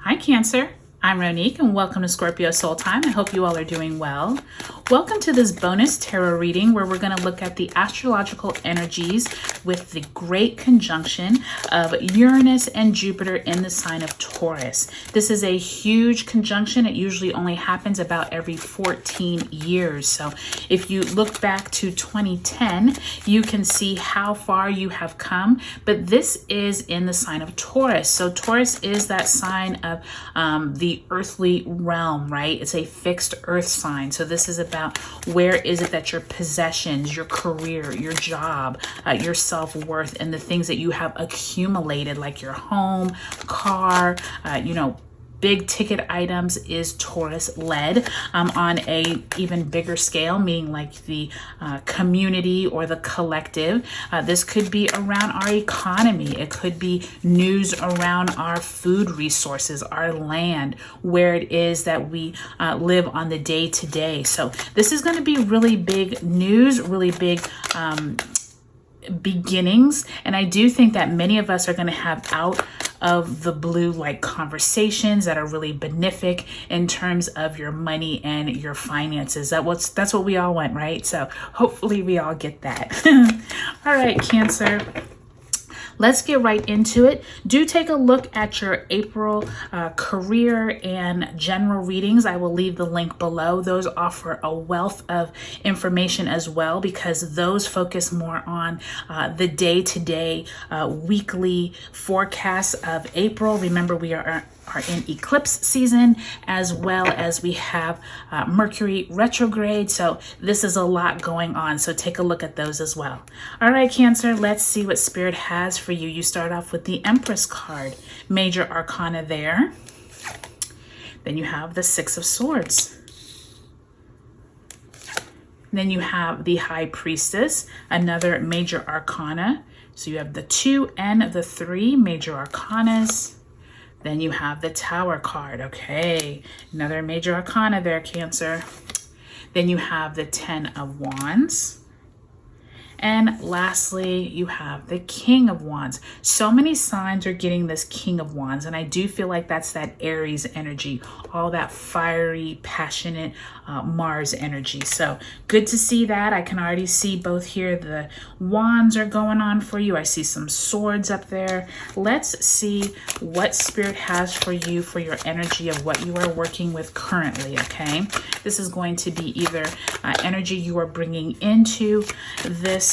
Hi Cancer, I'm Ronique and welcome to Scorpio Soul Time. I hope you all are doing well. Welcome to this bonus tarot reading where we're going to look at the astrological energies with the great conjunction of Uranus and Jupiter in the sign of Taurus. This is a huge conjunction. It usually only happens about every 14 years. So if you look back to 2010, you can see how far you have come, but this is in the sign of Taurus. So Taurus is that sign of the earthly realm, right? It's a fixed earth sign. So this is about where is it that your possessions, your career, your job, your self-worth, and the things that you have accumulated, like your home, car, big ticket items is Taurus led on a even bigger scale, meaning like the community or the collective. This could be around our economy. It could be news around our food resources, our land, where it is that we live on the day to day. So this is going to be really big news, really big beginnings. And I do think that many of us are going to have out of the blue like conversations that are really benefic in terms of your money and your finances. That's what we all want, right? So hopefully we all get that. All right, Cancer. Let's get right into it. Do take a look at your April career and general readings. I will leave the link below. Those offer a wealth of information as well, because those focus more on the day-to-day weekly forecasts of April. Remember, we are in eclipse season, as well as we have Mercury retrograde. So this is a lot going on. So take a look at those as well. All right, Cancer, let's see what Spirit has for you. You start off with the Empress card, major arcana there. Then you have the Six of Swords. Then you have the High Priestess, another major arcana. So you have the 2 and the 3 major arcanas. Then you have the Tower card. Okay, another major arcana there, Cancer. Then you have the 10 of Wands. And lastly, you have the King of Wands. So many signs are getting this King of Wands, and I do feel like that's that Aries energy, all that fiery, passionate Mars energy. So good to see that. I can already see both here. The wands are going on for you. I see some swords up there. Let's see what Spirit has for you for your energy of what you are working with currently, okay? This is going to be either energy you are bringing into this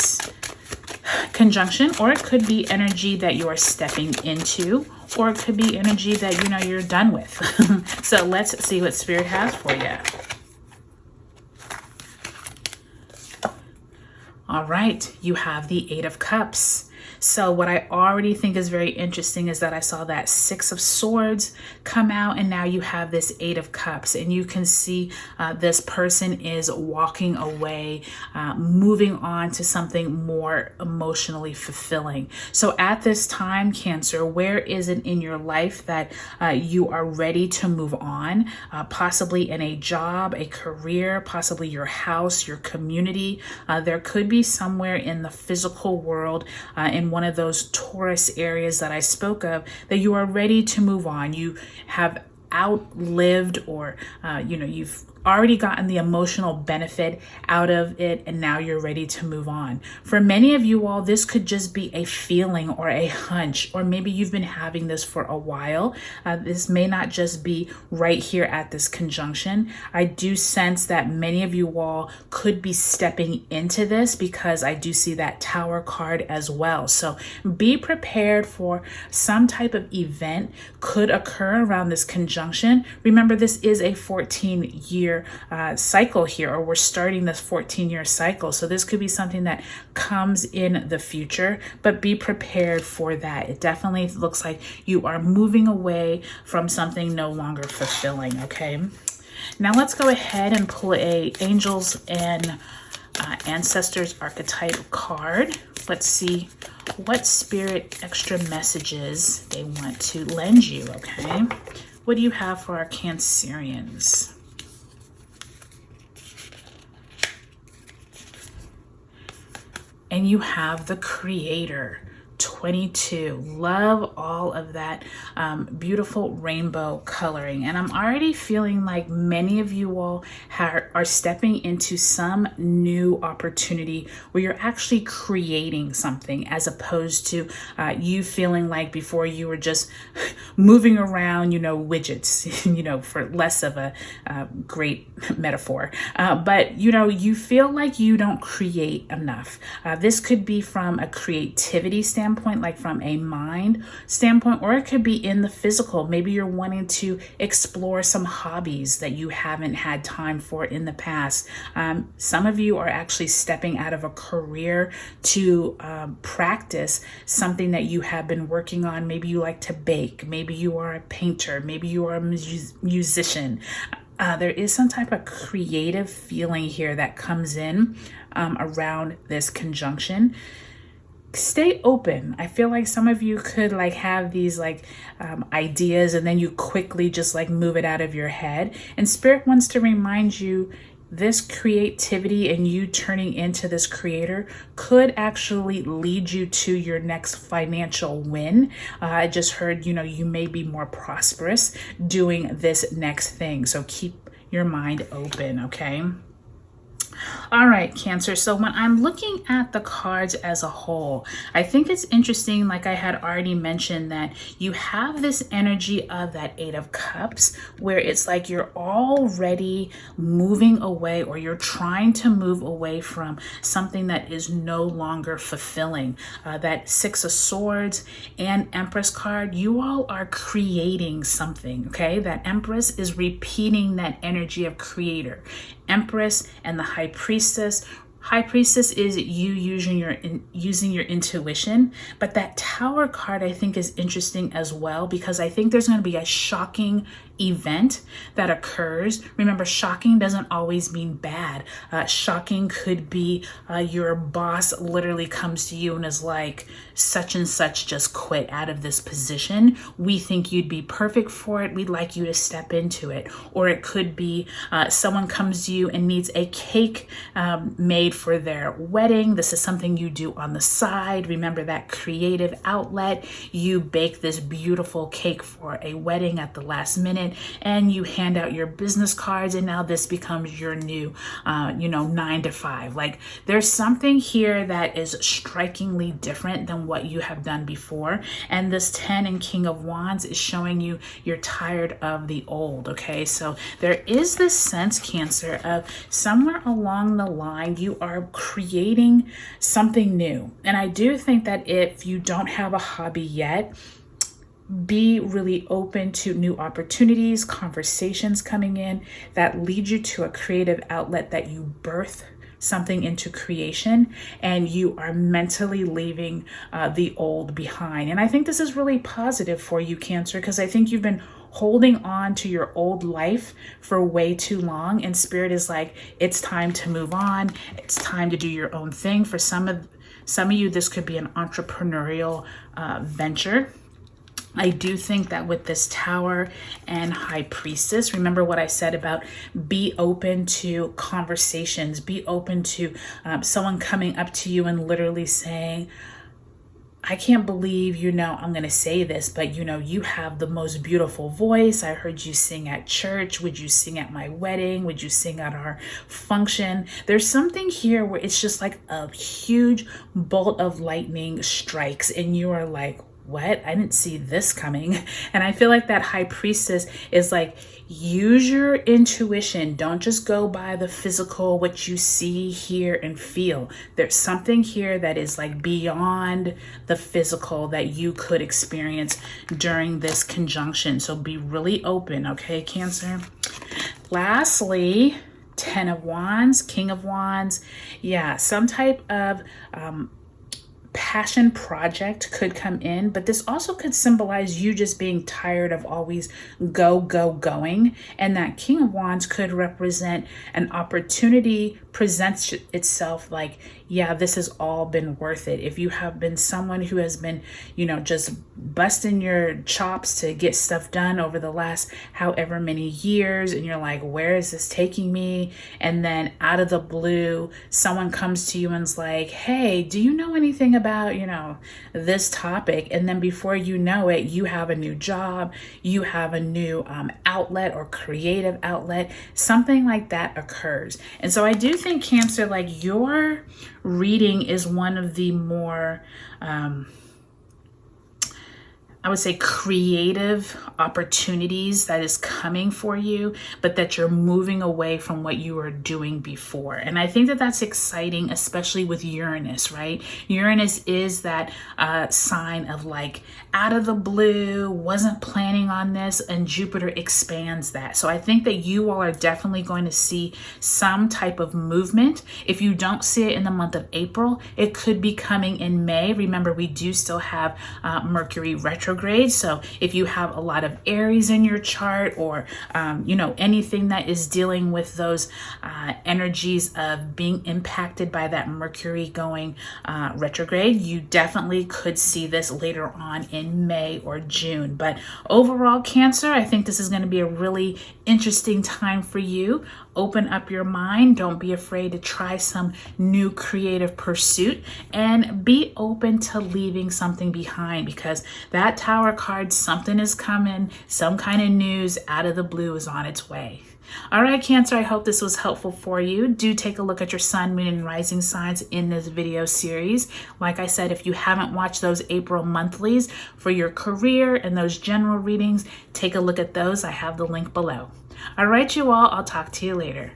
conjunction, or it could be energy that you are stepping into, or it could be energy that you're done with. So let's see what Spirit has for you. All right, you have the 8 of Cups. So what I already think is very interesting is that I saw that 6 of Swords come out, and now you have this 8 of Cups, and you can see this person is walking away, moving on to something more emotionally fulfilling. So at this time, Cancer, where is it in your life that you are ready to move on? Possibly in a job, a career, possibly your house, your community. There could be somewhere in the physical world, in one of those Taurus areas that I spoke of, that you are ready to move on. You have outlived, or you've already gotten the emotional benefit out of it, and now you're ready to move on. For many of you all, this could just be a feeling or a hunch, or maybe you've been having this for a while. This may not just be right here at this conjunction. I do sense that many of you all could be stepping into this, because I do see that Tower card as well. So be prepared for some type of event could occur around this conjunction. Remember, this is a 14-year cycle here, or we're starting this 14-year cycle. So this could be something that comes in the future, but be prepared for that. It definitely looks like you are moving away from something no longer fulfilling, okay? Now let's go ahead and pull a Angels and Ancestors archetype card. Let's see what Spirit extra messages they want to lend you, okay? What do you have for our Cancerians? And you have the Creator, 12 22. Love all of that beautiful rainbow coloring. And I'm already feeling like many of you all are stepping into some new opportunity where you're actually creating something, as opposed to you feeling like before you were just moving around, widgets, for less of a great metaphor. But, you feel like you don't create enough. This could be from a creativity standpoint, like from a mind standpoint, or it could be in the physical. Maybe you're wanting to explore some hobbies that you haven't had time for in the past. Some of you are actually stepping out of a career to practice something that you have been working on. Maybe you like to bake. Maybe you are a painter. Maybe you are a musician. There is some type of creative feeling here that comes in around this conjunction. Stay open. I feel like some of you could have these ideas, and then you quickly just move it out of your head. And Spirit wants to remind you, this creativity and you turning into this creator could actually lead you to your next financial win. I just heard, you may be more prosperous doing this next thing. So keep your mind open, okay? All right, Cancer. So when I'm looking at the cards as a whole, I think it's interesting, like I had already mentioned, that you have this energy of that Eight of Cups, where it's like you're already moving away, or you're trying to move away from something that is no longer fulfilling. That Six of Swords and Empress card, you all are creating something, okay? That Empress is repeating that energy of creator. Empress and the High Priestess. High Priestess is you using your intuition, but that Tower card I think is interesting as well, because I think there's going to be a shocking event that occurs. Remember, shocking doesn't always mean bad. Shocking could be your boss literally comes to you and is like, such and such just quit out of this position. We think you'd be perfect for it. We'd like you to step into it. Or it could be someone comes to you and needs a cake made for their wedding. This is something you do on the side. Remember that creative outlet. You bake this beautiful cake for a wedding at the last minute, and you hand out your business cards, and now this becomes your new 9 to 5. Like, there's something here that is strikingly different than what you have done before. And this 10 and King of Wands is showing you you're tired of the old. Okay, so there is this sense, Cancer, of somewhere along the line you are creating something new. And I do think that if you don't have a hobby yet, be really open to new opportunities, conversations coming in that lead you to a creative outlet, that you birth something into creation, and you are mentally leaving the old behind. And I think this is really positive for you, Cancer, because I think you've been holding on to your old life for way too long, and Spirit is like, it's time to move on. It's time to do your own thing. For some of you, this could be an entrepreneurial venture. I do think that with this Tower and High Priestess, remember what I said about be open to conversations, be open to someone coming up to you and literally saying, I can't believe, I'm going to say this, but you have the most beautiful voice. I heard you sing at church. Would you sing at my wedding? Would you sing at our function? There's something here where it's just like a huge bolt of lightning strikes, and you are like, what? I didn't see this coming. And I feel like that High Priestess is like, use your intuition. Don't just go by the physical, what you see, hear, and feel. There's something here that is like beyond the physical that you could experience during this conjunction. So be really open, okay, Cancer? Lastly, 10 of Wands, King of Wands. Yeah, some type of passion project could come in, but this also could symbolize you just being tired of always going. And that King of Wands could represent an opportunity presents itself like, yeah, this has all been worth it. If you have been someone who has been, you know, just busting your chops to get stuff done over the last however many years, and you're like, where is this taking me? And then out of the blue, someone comes to you and's like, hey, do you know anything about, you know, this topic? And then before you know it, you have a new job, you have a new outlet or creative outlet, something like that occurs. And so I do think, Cancer, like, your reading is one of the more I would say creative opportunities that is coming for you, but that you're moving away from what you were doing before. And I think that that's exciting, especially with Uranus, right? Uranus is that sign of like out of the blue, wasn't planning on this, and Jupiter expands that. So I think that you all are definitely going to see some type of movement. If you don't see it in the month of April, it could be coming in May. Remember, we do still have Mercury retrograde. So if you have a lot of Aries in your chart, or you know, anything that is dealing with those energies of being impacted by that Mercury going retrograde, you definitely could see this later on in May or June. But overall, Cancer, I think this is going to be a really interesting time for you. Open up your mind. Don't be afraid to try some new creative pursuit, and be open to leaving something behind, because that Tower card, something is coming, some kind of news out of the blue is on its way. All right, Cancer, I hope this was helpful for you. Do take a look at your sun, moon, and rising signs in this video series. Like I said, if you haven't watched those April monthlies for your career and those general readings, take a look at those. I have the link below. All right, you all, I'll talk to you later.